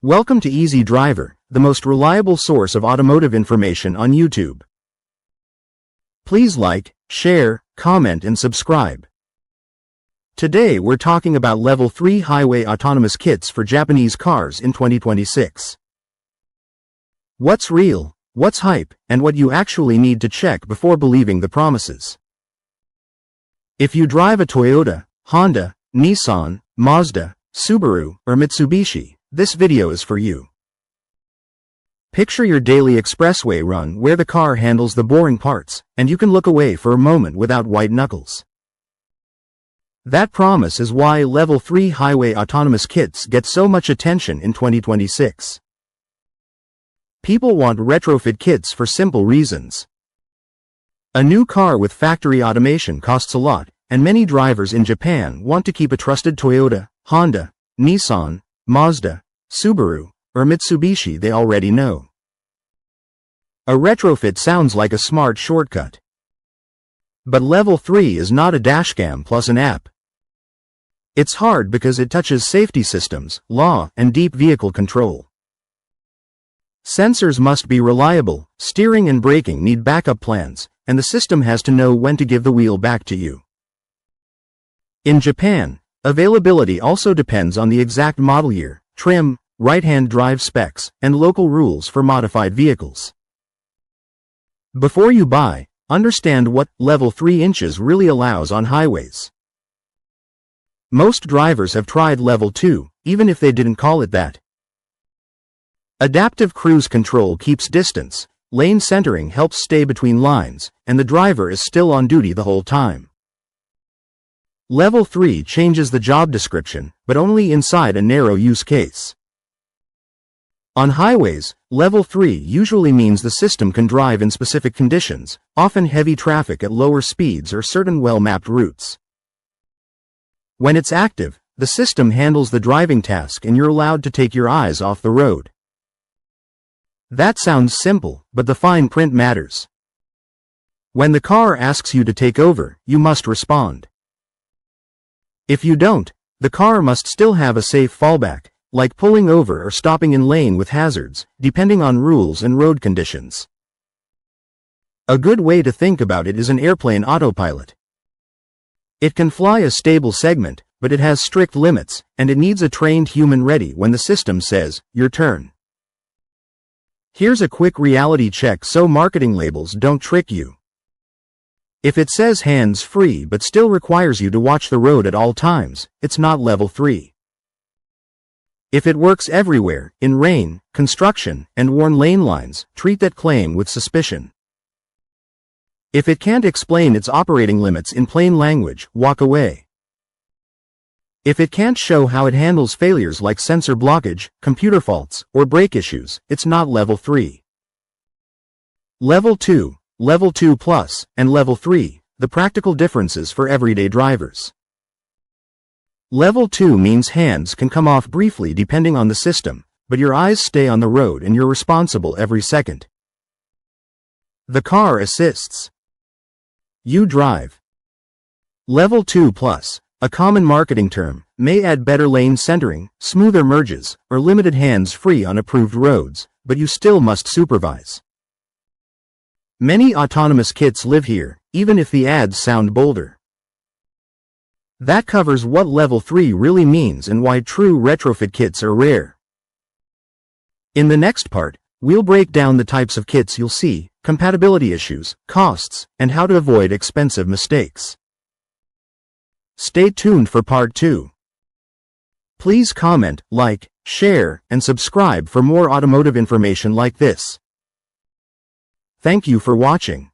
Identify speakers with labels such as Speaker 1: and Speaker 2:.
Speaker 1: Welcome to Easy Driver, the most reliable source of automotive information on YouTube. Please like, share, comment and subscribe. Today we're talking about Level 3 highway autonomous kits for Japanese cars in 2026. What's real, what's hype, and what you actually need to check before believing the promises. If you drive a Toyota, Honda, Nissan, Mazda, Subaru, or Mitsubishi, this video is for you. Picture your daily expressway run where the car handles the boring parts, and you can look away for a moment without white knuckles. That promise is why Level 3 highway autonomous kits get so much attention in 2026. People want retrofit kits for simple reasons. A new car with factory automation costs a lot, and many drivers in Japan want to keep a trusted Toyota, Honda, Nissan, Mazda, Subaru, or Mitsubishi they already know. A retrofit sounds like a smart shortcut. But Level 3 is not a dashcam plus an app. It's hard because it touches safety systems, law, and deep vehicle control. Sensors must be reliable, steering and braking need backup plans, and the system has to know when to give the wheel back to you. In Japan, availability also depends on the exact model year, trim, right-hand drive specs, and local rules for modified vehicles. Before you buy, understand what Level 3 inches really allows on highways. Most drivers have tried Level 2, even if they didn't call it that. Adaptive cruise control keeps distance, lane centering helps stay between lines, and the driver is still on duty the whole time. Level 3 changes the job description, but only inside a narrow use case. On highways, Level 3 usually means the system can drive in specific conditions, often heavy traffic at lower speeds or certain well-mapped routes. When it's active, the system handles the driving task and you're allowed to take your eyes off the road. That sounds simple, but the fine print matters. When the car asks you to take over, you must respond. If you don't, the car must still have a safe fallback, like pulling over or stopping in lane with hazards, depending on rules and road conditions. A good way to think about it is an airplane autopilot. It can fly a stable segment, but it has strict limits, and it needs a trained human ready when the system says, "Your turn." Here's a quick reality check so marketing labels don't trick you. If it says hands-free but still requires you to watch the road at all times, it's not Level 3. If it works everywhere, in rain, construction, and worn lane lines, treat that claim with suspicion. If it can't explain its operating limits in plain language, walk away. If it can't show how it handles failures like sensor blockage, computer faults, or brake issues, it's not Level 3. Level 2, Level 2 Plus, and Level 3, the practical differences for everyday drivers. Level 2 means hands can come off briefly depending on the system, but your eyes stay on the road and you're responsible every second. The car assists. You drive. Level 2 Plus, a common marketing term, may add better lane centering, smoother merges, or limited hands-free on approved roads, but you still must supervise. Many autonomous kits live here, even if the ads sound bolder. That covers what Level 3 really means and why true retrofit kits are rare. In the next part, we'll break down the types of kits you'll see, compatibility issues, costs, and how to avoid expensive mistakes. Stay tuned for Part 2. Please comment, like, share, and subscribe for more automotive information like this. Thank you for watching.